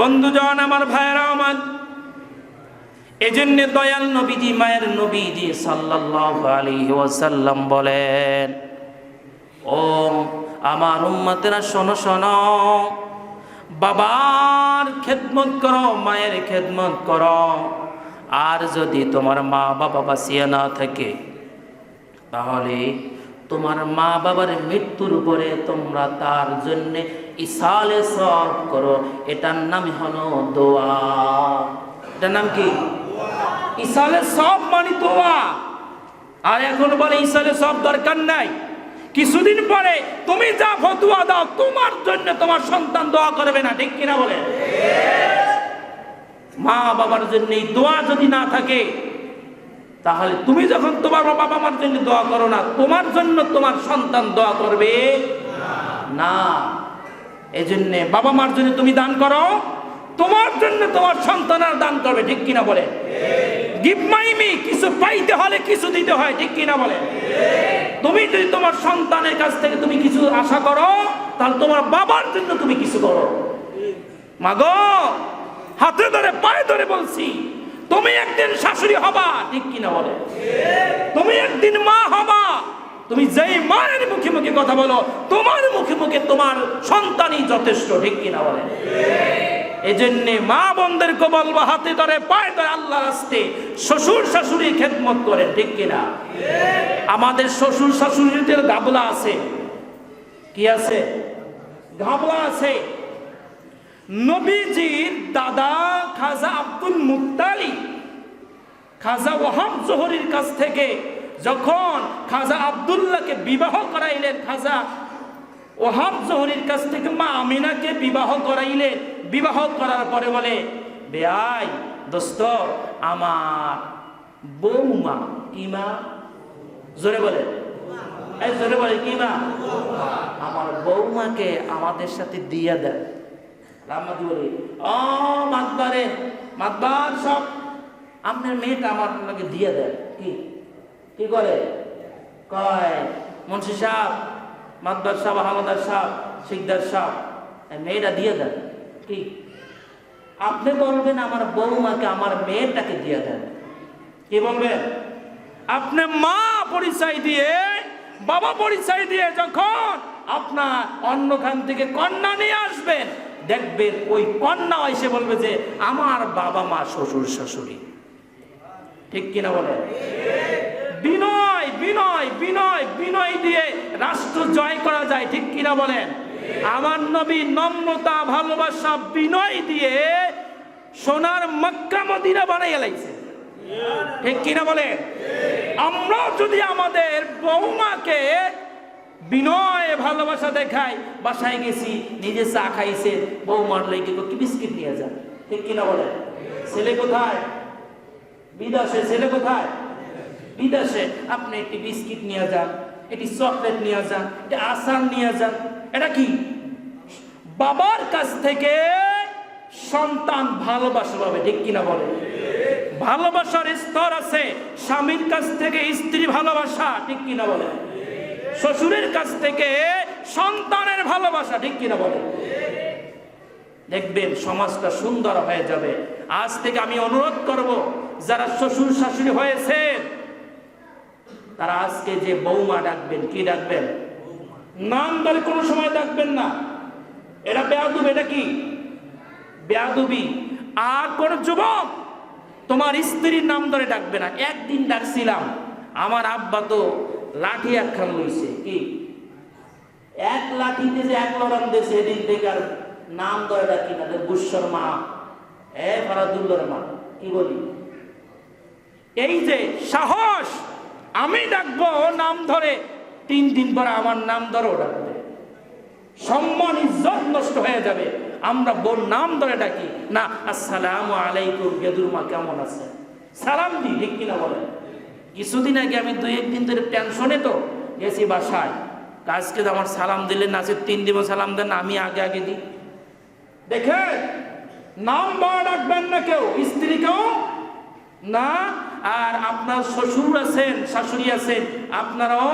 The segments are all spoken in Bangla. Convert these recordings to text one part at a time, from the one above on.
বন্ধুজন, আমার ভাইয়েরা আমার, এজন্য দয়াল নবীজি, মায়ের নবীজি সাল্লাল্লাহু আলাইহি ওয়াসাল্লাম বলেন, ও আমার উম্মতেরা শোনো শোনো, বাবার খেদমত করো, মায়ের খেদমত করো। আর যদি তোমার মা বাবা বাঁচিয়ে না থাকে, তাহলে তোমার মা বাবার মৃত্যুর উপরে তোমরা তার জন্য ইসালে সওয়াব করো। এটার নাম হলো দোয়া। এটার নাম কি? ইসালে সওয়াব মানে দোয়া। আর এখন বলে ইসালে সওয়াব দরকার নাই। কিছুদিন পরে তুমি যা ফতোয়া দাও, তোমার জন্য তোমার সন্তান দোয়া করবে না, ঠিক কিনা বলে? মা বাবার জন্য এই দোয়া যদি না থাকে, তাহলে তুমি যখন তোমার বাবা মার জন্য দোয়া করো না, তোমার জন্য তোমার সন্তান দোয়া করবে না। এজন্য বাবা মার জন্য তুমি দান করো, তোমার জন্য তোমার সন্তানের দান করবে, ঠিক কিনা বলে? গিভ মাই মি, কিছু পাইতে হলে কিছু দিতে হয়, ঠিক কিনা বলে? তুমি যদি তোমার সন্তানের কাছ থেকে তুমি কিছু আশা করো, তাহলে তোমার বাবার জন্য তুমি কিছু করো। মাগো, হাতে ধরে পায়ে ধরে বলছি, তুমি একদিন শাশুড়ি হবা, ঠিক কিনা বলে? তুমি একদিন মা হবা। তুমি যেই মায়ের মুখে মুখে কথা বলো, তোমার মুখে মুখে তোমার সন্তানই যথেষ্ট, ঠিক কিনা বলে? এজন্য মা বোনদেরকে বলবো, হাতে ধরে পায়ে ধরে আল্লাহর রাস্তে শ্বশুর শাশুড়ি খেদমত করেন, ঠিক কিনা? আমাদের শ্বশুর শাশুড়িদের গাবলা আছে। কি আছে? গাবলা আছে। নবীজির দাদা খাজা আব্দুল মুত্তালিব খাজা ওয়াহাব জোহরির কাছ থেকে যখন খাজা আব্দুল্লাহকে বিবাহ করাইলেন, খাজা ওয়াহাব জোহরির কাছ থেকে মা আমিনাকে বিবাহ করাইলেন। বিবাহ করার পরে বলে, বেয়াই দোস্ত, আমার বৌমা। কি মা? জোরে বলে, এই জোরে বলে, কি মা? আমার বৌমাকে আমাদের সাথে দিয়ে দেয়। রাম্মাদি বলি, ও মাতবারে, মাতবার সব আপনার মেয়েটা আমার আপনাকে দিয়ে দেয়। কি কি করে? কয়, মুন্সি সাহেব, মাতবার সাহেব, হামাদার সাহেব, শিকদার সাহেব, মেয়েটা দিয়ে দেন। কি আপনি বলবেন আমার বৌমাকে আমার মেয়েটাকে দিয়ে দেন? কি বলবেন? আপনি মা পরিচয় দিয়ে, বাবা পরিচয় দিয়ে যখন আপনার অন্যখান থেকে কন্যা নিয়ে আসবেন, দেখবেন ওই কন্যা এসে বলবে যে আমার বাবা মা শ্বশুর শাশুড়ি, ঠিক কিনা বলে? বিনয় বিনয় বিনয় বিনয় দিয়ে রাষ্ট্র জয় করা যায়, ঠিক কিনা বলেন? আমার নবী নম্রতা, ভালোবাসা, বিনয় দিয়ে সোনার মক্কা মদিনা বানাইয়া লাইছে, ঠিক কিনা বলে? আমরা যদি আমাদের বৌমাকে বিনয় ভালোবাসা দেখাই, বাসায় গেছি, নিজে চা খাইছে, বৌমার লেগে কি বিস্কিট নিয়ে যান, ঠিক কিনা বলে? ছেলে কোথায়? বিদেশে। ছেলে কোথায়? বিদেশে। আপনি একটি বিস্কিট নিয়ে যান, একটি চকলেট নিয়ে যান, একটি আচার নিয়ে যান। এটা কি? বাবার কাছ থেকে সন্তান ভালোবাসা পাবে, ঠিক কিনা বলে? ভালোবাসার স্তর আছে। স্বামীর কাছ থেকে স্ত্রী ভালোবাসা, ঠিক কিনা বলে? শ্বশুরের কাছ থেকে সন্তানের ভালোবাসা, ঠিক কিনা বলে? দেখবেন সমাজটা সুন্দর হয়ে যাবে। আজ থেকে আমি অনুরোধ করব, যারা শ্বশুর শাশুড়ি হয়েছেন, তারা আজকে যে বৌমা ডাকবেন, কি ডাকবেন? নাম ধরে কোনো সময় ডাকবেন না। এটা বেয়াদবি। এটা কি? বেয়াদবি। আর কোন যুবক তোমার স্ত্রীর নাম ধরে ডাকবে না। একদিন ডাকছিলাম, আমার আব্বা তো লাঠি একখান লইছে। কি? এক লাঠিতে যে এক লড়ান দিয়েছে, সেদিন থেকে আর নাম ধরে ডাকি না। বুশ্বর মা, ফারাদুল্লার মা, কি বলি? এই যে সাহস, আমি ডাকবো নাম ধরে, 3 দিন পরে আমার নাম ধরেও ডাকবে। সম্মান ইজ্জত নষ্ট হয়ে যাবে। আমরা বোন নাম ধরে ডাকি না। আসসালামু আলাইকুম, গেদুর মা কেমন আছে, সালাম দি, ঠিক কিনা বলে? কিছুদিন আগে আমি 2-1 দিন ধরে টেনশনে তো গেছি বাসায়, আজকে আমার সালাম দিলেন না, 3 দিনও সালাম দেন না, আমি আগে আগে দিই। দেখে নাম বড় ডাকবেন না কেউ, স্ত্রীকেও না। আর আপনার শ্বশুর আছেন, শাশুড়ি আছেন, আপনারাও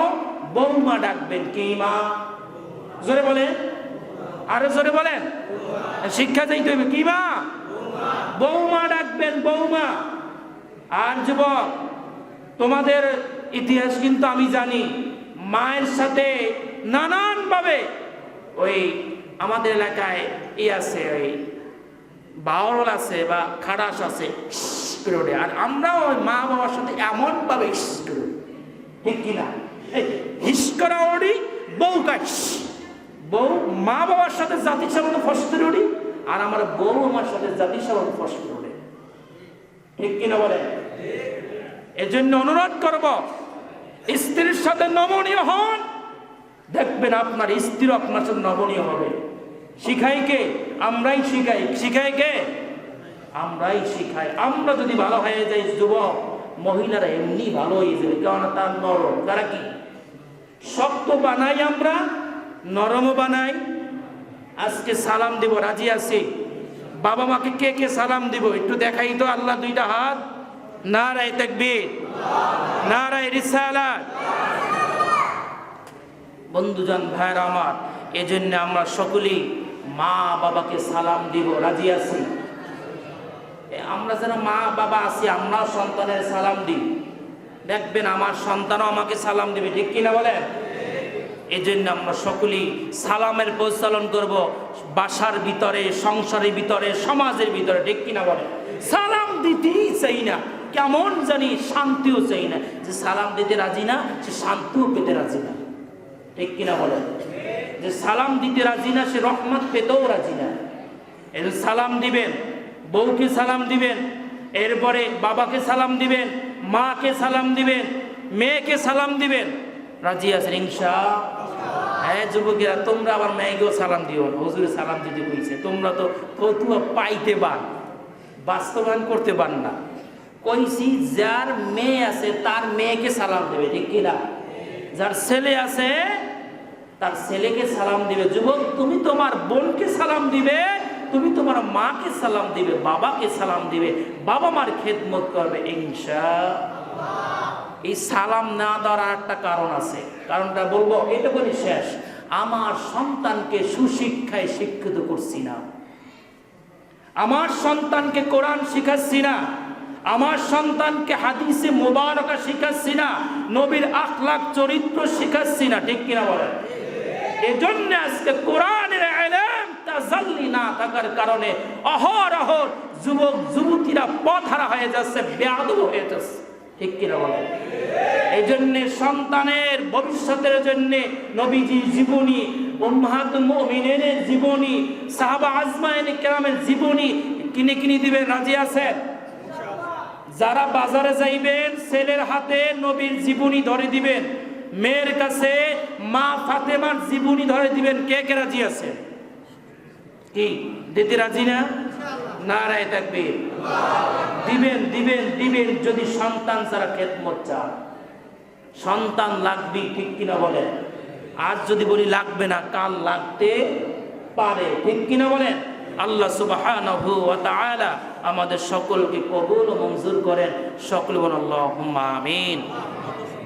বৌমা ডাকবেন। কি মা? জোরে বলে। আরো জোরে বলেন, শিক্ষা চাইতে হবে কি মা? বৌমা ডাকবেন, বৌমা। আর যুবক, তোমাদের ইতিহাস কিন্তু আমি জানি, মায়ের সাথে নানান ভাবে ওই আমাদের এলাকায় আছে, ওই বাউল আছে বা খাড়াস আছে, আর আমরাও ওই মা বাবার সাথে এমন ভাবে ঠিক কিনা, হিস করা ওড়ি, বউ কাশ, বউ মা বাবার সাথে জাতির সামনে ফসতে উড়ি, আর আমার বউ আমার সাথে জাতির সামনে ফসতে উড়ে, ঠিক কিনা বলে? এজন্য অনুরোধ করব, স্ত্রীর সাথে নমনীয় হন, দেখবেন আপনার স্ত্রী আপনার সাথে নমনীয় হবে। শিখাই কে? আমরাই শিখাই। শিখাই কে? আমরাই শিখাই। আমরা যদি ভালো হয়ে যাই যুবক, মহিলারা এমনি ভালো হয়ে যাবে, কারণ তার নরম। তারা কি শক্ত বানাই, আমরা নরমও বানাই। আজকে সালাম দিব, রাজি আছি? বাবা মাকে কে কে সালাম দিব একটু দেখাই তো। আল্লাহ দুইটা হাত, নারায়ে তাকবীর, নারায়ে রিসালাত। বন্ধুজন, ভাইরা আমার, এজন্য আমরা সকলেই মা বাবাকে সালাম দিব, রাজি আছি? আমরা যারা মা বাবা আছি, আমরাও সন্তানের সালাম দিই, দেখবেন আমার সন্তানও আমাকে সালাম দিবে, ঠিক কিনা বলেন? এই জন্য আমরা সকলেই সালামের পরিচালন করব, বাসার ভিতরে, সংসারের ভিতরে, সমাজের ভিতরে, ঠিক কিনা বলেন? সালাম দিতেই চাই না, কেমন জানি শান্তিও চাই না। যে সালাম দিতে রাজি না, সে শান্তিও পেতে রাজি না, ঠিক কিনা বলেন? যে সালাম দিতে রাজি না, সে রহমত পেতেও রাজি না। এই সালাম দিবেন, বউকে সালাম দিবেন, এরপরে বাবাকে সালাম দিবেন, মাকে সালাম দিবেন, মেয়েকে সালাম দিবেন, রাজি আছেন ইনশাআল্লাহ? হ্যাঁ যুবকেরা, তোমরা আবার মেয়েকেও সালাম দিও না, হুজুরে সালাম দিতে কইছে। তোমরা তো ফতুয়া পাইতে পার, বাস্তবায়ন করতে পার না। কইছি যার মেয়ে আছে তার মেয়েকে সালাম দেবে, ঠিক কিনা? যার ছেলে আছে তার ছেলেকে সালাম দিবে। যুবক, তুমি তোমার বোনকে সালাম দিবে, তুমি তোমার মাকে সালাম দিবে, বাবাকে সালাম দিবে, বাবা মার খেদমত করবে ইনশাআল্লাহ। এই সালাম না দেওয়ার একটা কারণ আছে, কারণটা বলবো, এটা বলি শেষ। আমার সন্তানকে সুশিক্ষায় শিক্ষিত করছি না, আমার সন্তানকে কোরআন শিখাচ্ছি না, আমার সন্তানকে হাদিসে মুবারকা শিখাচ্ছি না, নবীর আখলাক চরিত্র শিখাচ্ছি না, ঠিক কিনা বলেন? এজন্য আজকে কোরআনের ইলম তাজাল্লি না থাকার কারণে অহরহ যুবক যুবতীরা পথহারা হয়ে যাচ্ছে, বেয়াদব হয়ে যাচ্ছে, ঠিক কিনা বলেন? এই জন্য সন্তানের ভবিষ্যতের জন্য নবীজির জীবনী, উম্মাহাতুল মুমিনিনের জীবনী, সাহাবা আজমাইনে কেরামের জীবনী কিনে কিনে দিবেন, রাজি আছেন? যারা বাজারে যাইবেন, ছেলের হাতে নবীর জীবনী ধরে দিবেন, মেয়ের কাছে মা ফাতেমার জীবনী ধরে দিবেন। কে কে রাজি আছে? কি দিতে রাজি না? নারায়ে তাকবীর। দিবেন দিবেন দিবেন। যদি সন্তান ছাড়া খেদমত চান, সন্তান লাগবে, ঠিক কিনা বলেন? আজ যদি বলি লাগবে না, কাল লাগতে পারে, ঠিক কিনা বলেন? আল্লাহ সুবহানাহু ওয়া তাআলা আমাদের সকলকে কবুল ও মঞ্জুর করেন। সকলে বলুন আল্লাহুম্মা আমিন।